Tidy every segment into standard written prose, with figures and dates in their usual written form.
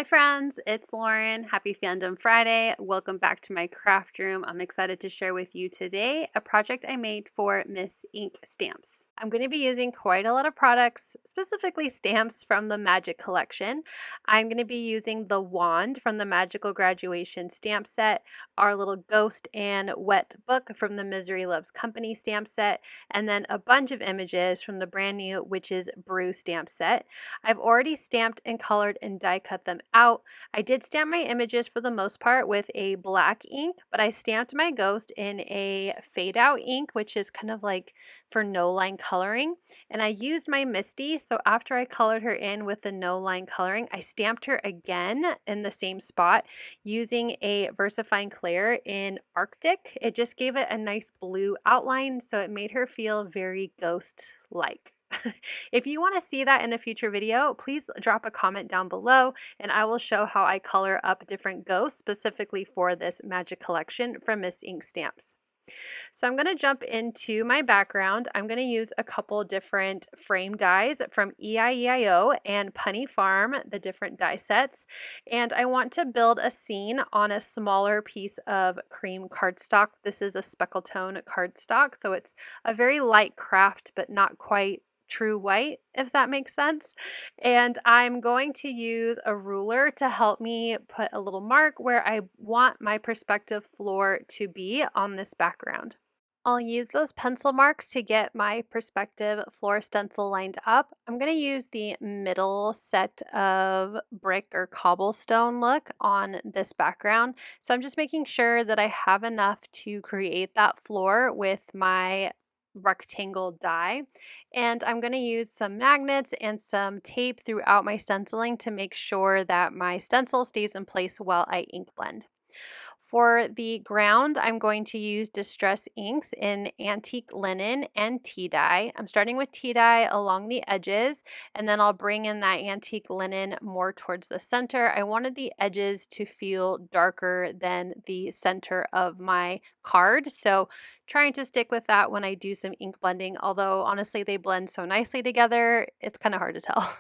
Hi friends, it's Lauren. Happy Fandom Friday. Welcome back to my craft room. I'm excited to share with you today a project I made for Miss Ink stamps. I'm going to be using quite a lot of products, specifically stamps from the Magic collection. I'm going to be using the wand from the Magical Graduation stamp set, our little ghost and wet book from the Misery Loves Company stamp set, and then a bunch of images from the brand new Witch's Brew stamp set. I've already stamped and colored and die cut them out. I did stamp my images for the most part with a black ink, but I stamped my ghost in a fade out ink, which is kind of like for no line coloring. And I used my Misty, so after I colored her in with the no line coloring, I stamped her again in the same spot using a VersaFine Clair in Arctic. It just gave it a nice blue outline, so it made her feel very ghost-like. If you want to see that in a future video, please drop a comment down below and I will show how I color up different ghosts specifically for this Magic collection from Miss Ink Stamps. So I'm going to jump into my background. I'm going to use a couple different frame dies from Eieio and Punny Farm, the different die sets. And I want to build a scene on a smaller piece of cream cardstock. This is a speckle tone cardstock, so it's a very light craft, but not quite true white, if that makes sense. And I'm going to use a ruler to help me put a little mark where I want my perspective floor to be on this background. I'll use those pencil marks to get my perspective floor stencil lined up. I'm going to use the middle set of brick or cobblestone look on this background. So I'm just making sure that I have enough to create that floor with my rectangle die, and I'm going to use some magnets and some tape throughout my stenciling to make sure that my stencil stays in place while I ink blend. For the ground, I'm going to use Distress inks in Antique Linen and Tea Dye. I'm starting with Tea Dye along the edges, and then I'll bring in that Antique Linen more towards the center. I wanted the edges to feel darker than the center of my card, so trying to stick with that when I do some ink blending, although honestly they blend so nicely together, it's kind of hard to tell.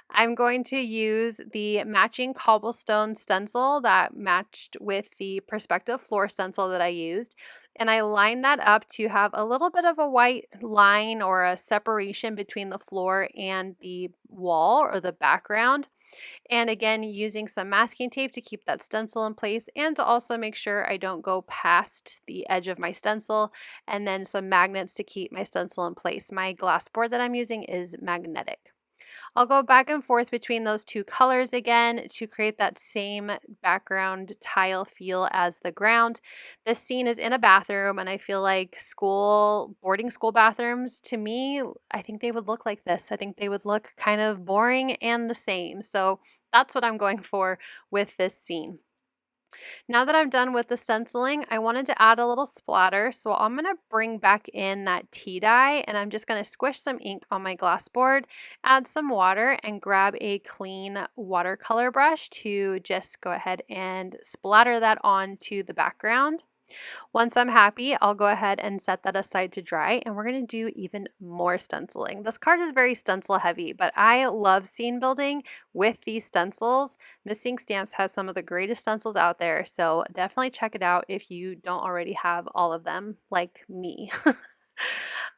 I'm going to use the matching cobblestone stencil that matched with the perspective floor stencil that I used. And I lined that up to have a little bit of a white line or a separation between the floor and the wall or the background. And again, using some masking tape to keep that stencil in place and to also make sure I don't go past the edge of my stencil, and then some magnets to keep my stencil in place. My glass board that I'm using is magnetic. I'll go back and forth between those two colors again to create that same background tile feel as the ground. This scene is in a bathroom, and I feel like boarding school bathrooms, to me, I think they would look like this. I think they would look kind of boring and the same. So that's what I'm going for with this scene. Now that I'm done with the stenciling, I wanted to add a little splatter, so I'm going to bring back in that tea dye, and I'm just going to squish some ink on my glass board, add some water, and grab a clean watercolor brush to just go ahead and splatter that onto the background. Once I'm happy, I'll go ahead and set that aside to dry, and we're going to do even more stenciling. This card is very stencil heavy, but I love scene building with these stencils. Miss Ink Stamps has some of the greatest stencils out there, so definitely check it out if you don't already have all of them like me.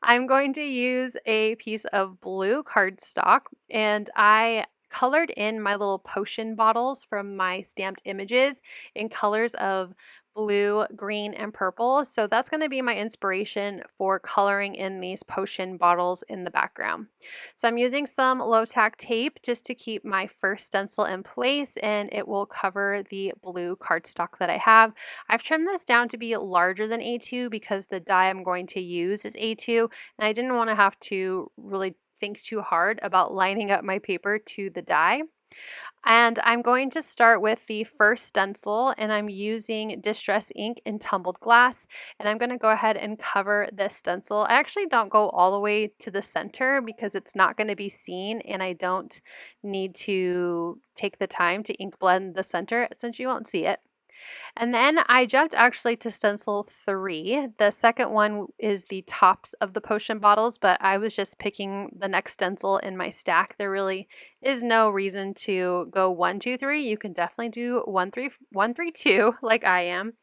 I'm going to use a piece of blue cardstock, and I colored in my little potion bottles from my stamped images in colors of blue, green, and purple. So that's going to be my inspiration for coloring in these potion bottles in the background. So I'm using some low tack tape just to keep my first stencil in place, and it will cover the blue cardstock that I have. I've trimmed this down to be larger than A2 because the die I'm going to use is A2, and I didn't want to have to really think too hard about lining up my paper to the die. And I'm going to start with the first stencil, and I'm using Distress ink in Tumbled Glass, and I'm going to go ahead and cover this stencil. I actually don't go all the way to the center because it's not going to be seen, and I don't need to take the time to ink blend the center since you won't see it. And then I jumped actually to stencil 3. The second one is the tops of the potion bottles, but I was just picking the next stencil in my stack. There really is no reason to go 1, 2, 3. You can definitely do 1, 3, 1, 3, 2 like I am.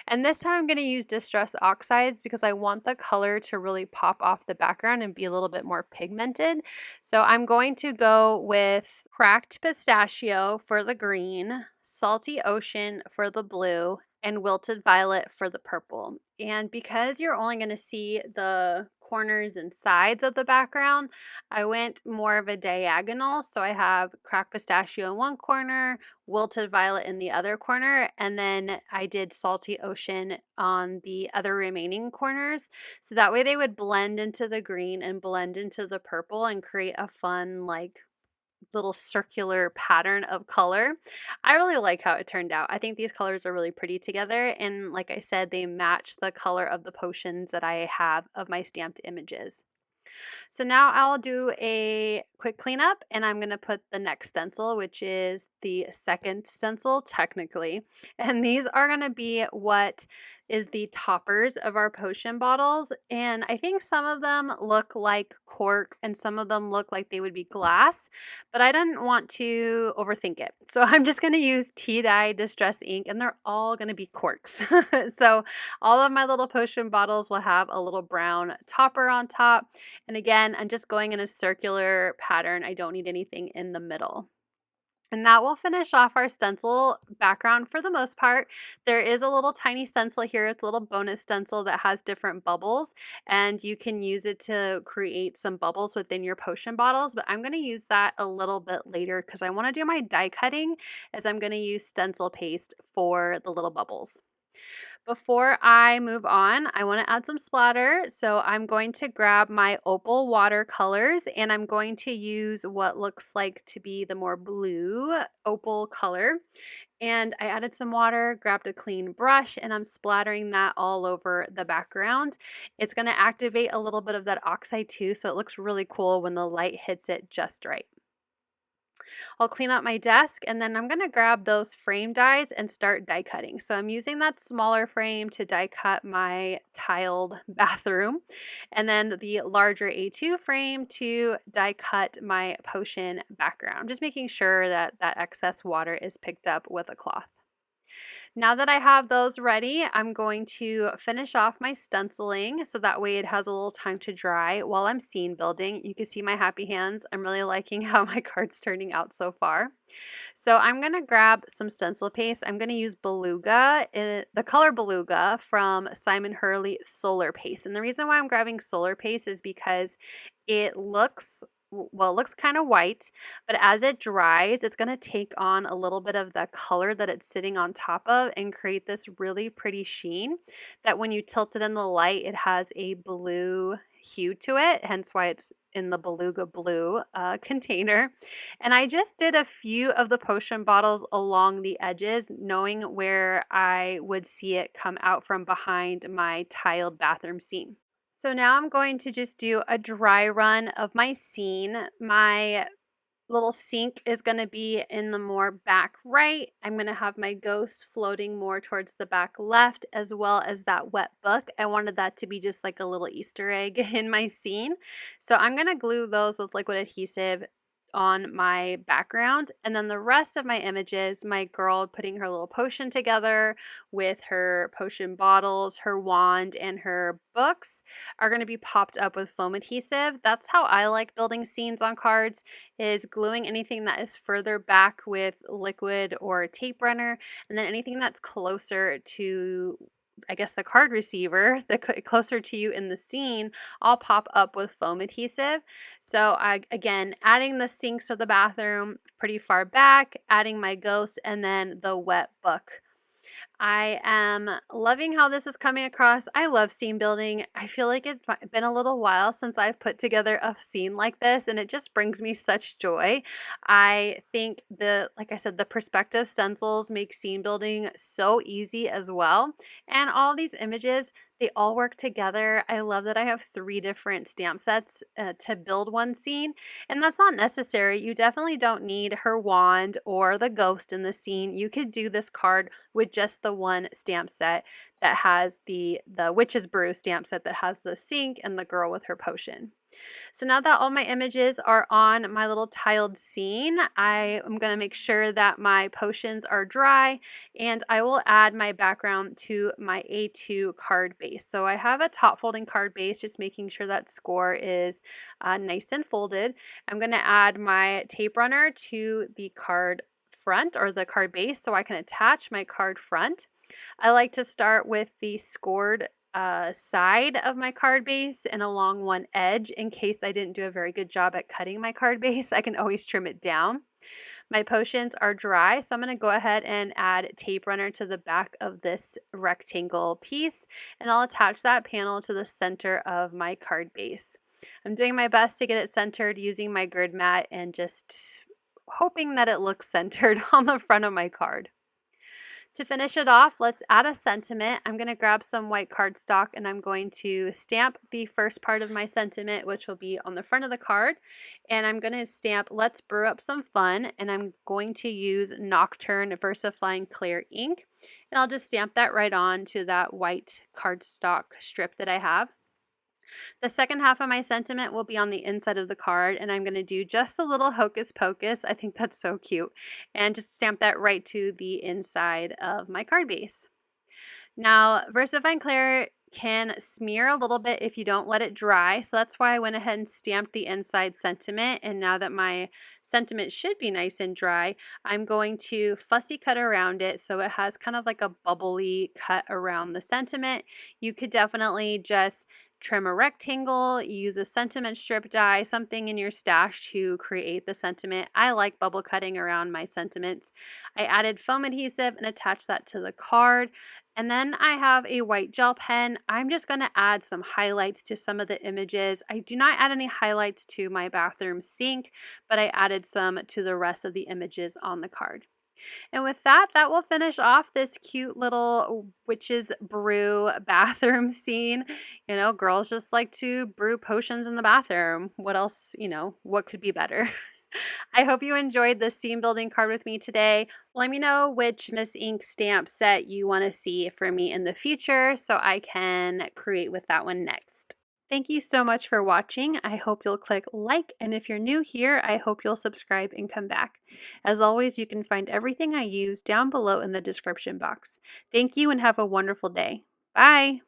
And this time I'm going to use Distress Oxides because I want the color to really pop off the background and be a little bit more pigmented. So I'm going to go with Cracked Pistachio for the green, Salty Ocean for the blue, and Wilted Violet for the purple. And because you're only going to see the corners and sides of the background, I went more of a diagonal. So I have Cracked Pistachio in one corner, Wilted Violet in the other corner, and then I did Salty Ocean on the other remaining corners. So that way they would blend into the green and blend into the purple and create a fun, like, little circular pattern of color. I really like how it turned out. I think these colors are really pretty together, and like I said, they match the color of the potions that I have of my stamped images. So now I'll do a quick cleanup, and I'm going to put the next stencil, which is the second stencil technically. And these are going to be what is the toppers of our potion bottles. And I think some of them look like cork and some of them look like they would be glass, but I didn't want to overthink it. So I'm just going to use tea dye distress ink, and they're all going to be corks. So all of my little potion bottles will have a little brown topper on top. And again, I'm just going in a circular pattern. I don't need anything in the middle. And that will finish off our stencil background for the most part. There is a little tiny stencil here. It's a little bonus stencil that has different bubbles, and you can use it to create some bubbles within your potion bottles, but I'm going to use that a little bit later because I want to do my die cutting as I'm going to use stencil paste for the little bubbles. Before I move on, I want to add some splatter. So I'm going to grab my opal watercolors and I'm going to use what looks like to be the more blue opal color. And I added some water, grabbed a clean brush, and I'm splattering that all over the background. It's going to activate a little bit of that oxide too, so it looks really cool when the light hits it just right. I'll clean up my desk, and then I'm going to grab those frame dies and start die cutting. So I'm using that smaller frame to die cut my tiled bathroom, and then the larger A2 frame to die cut my potion background. Just making sure that that excess water is picked up with a cloth. Now that I have those ready, I'm going to finish off my stenciling so that way it has a little time to dry while I'm scene building. You can see my happy hands. I'm really liking how my card's turning out so far. So I'm going to grab some stencil paste. I'm going to use Beluga, the color Beluga from Simon Hurley Solar Paste. And the reason why I'm grabbing Solar Paste is because it looks kind of white, but as it dries, it's going to take on a little bit of the color that it's sitting on top of and create this really pretty sheen that when you tilt it in the light, it has a blue hue to it, hence why it's in the Beluga blue container. And I just did a few of the potion bottles along the edges, knowing where I would see it come out from behind my tiled bathroom scene. So now I'm going to just do a dry run of my scene. My little sink is going to be in the more back right. I'm going to have my ghosts floating more towards the back left, as well as that wet book. I wanted that to be just like a little Easter egg in my scene. So I'm going to glue those with liquid adhesive on my background, and then the rest of my images, my girl putting her little potion together with her potion bottles, her wand, and her books are going to be popped up with foam adhesive. That's how I like building scenes on cards, is gluing anything that is further back with liquid or tape runner, and then anything that's closer to, I guess, the card receiver, closer to you in the scene, I'll pop up with foam adhesive. So again, adding the sinks to the bathroom pretty far back, adding my ghost, and then the wet book. I am loving how this is coming across. I love scene building. I feel like it's been a little while since I've put together a scene like this, and it just brings me such joy. I think like I said, the perspective stencils make scene building so easy as well. And all these images, They all work together. I love that I have 3 different stamp sets to build one scene, and that's not necessary. You definitely don't need her wand or the ghost in the scene. You could do this card with just the one stamp set that has the Witch's Brew stamp set that has the sink and the girl with her potion. So now that all my images are on my little tiled scene, I am going to make sure that my potions are dry, and I will add my background to my A2 card base. So I have a top folding card base, just making sure that score is nice and folded. I'm going to add my tape runner to the card front or the card base so I can attach my card front. I like to start with the scored side of my card base and along one edge in case I didn't do a very good job at cutting my card base. I can always trim it down. My potions are dry, so I'm going to go ahead and add tape runner to the back of this rectangle piece, and I'll attach that panel to the center of my card base. I'm doing my best to get it centered using my grid mat and just hoping that it looks centered on the front of my card. To finish it off, let's add a sentiment. I'm going to grab some white cardstock and I'm going to stamp the first part of my sentiment, which will be on the front of the card. And I'm going to stamp "Let's brew up some fun," and I'm going to use Nocturne VersaFine Clear ink. And I'll just stamp that right on to that white cardstock strip that I have. The second half of my sentiment will be on the inside of the card, and I'm going to do just a little hocus pocus. I think that's so cute. And just stamp that right to the inside of my card base. Now, VersaFine Clear can smear a little bit if you don't let it dry, so that's why I went ahead and stamped the inside sentiment. And now that my sentiment should be nice and dry, I'm going to fussy cut around it so it has kind of like a bubbly cut around the sentiment. You could definitely just trim a rectangle, use a sentiment strip die, something in your stash to create the sentiment. I like bubble cutting around my sentiments. I added foam adhesive and attached that to the card. And then I have a white gel pen. I'm just going to add some highlights to some of the images. I do not add any highlights to my bathroom sink, but I added some to the rest of the images on the card. And with that, that will finish off this cute little Witch's Brew bathroom scene. You know, girls just like to brew potions in the bathroom. What else, what could be better? I hope you enjoyed this scene building card with me today. Let me know which Miss Ink stamp set you want to see for me in the future so I can create with that one next. Thank you so much for watching. I hope you'll click like, and if you're new here, I hope you'll subscribe and come back. As always, you can find everything I use down below in the description box. Thank you and have a wonderful day. Bye!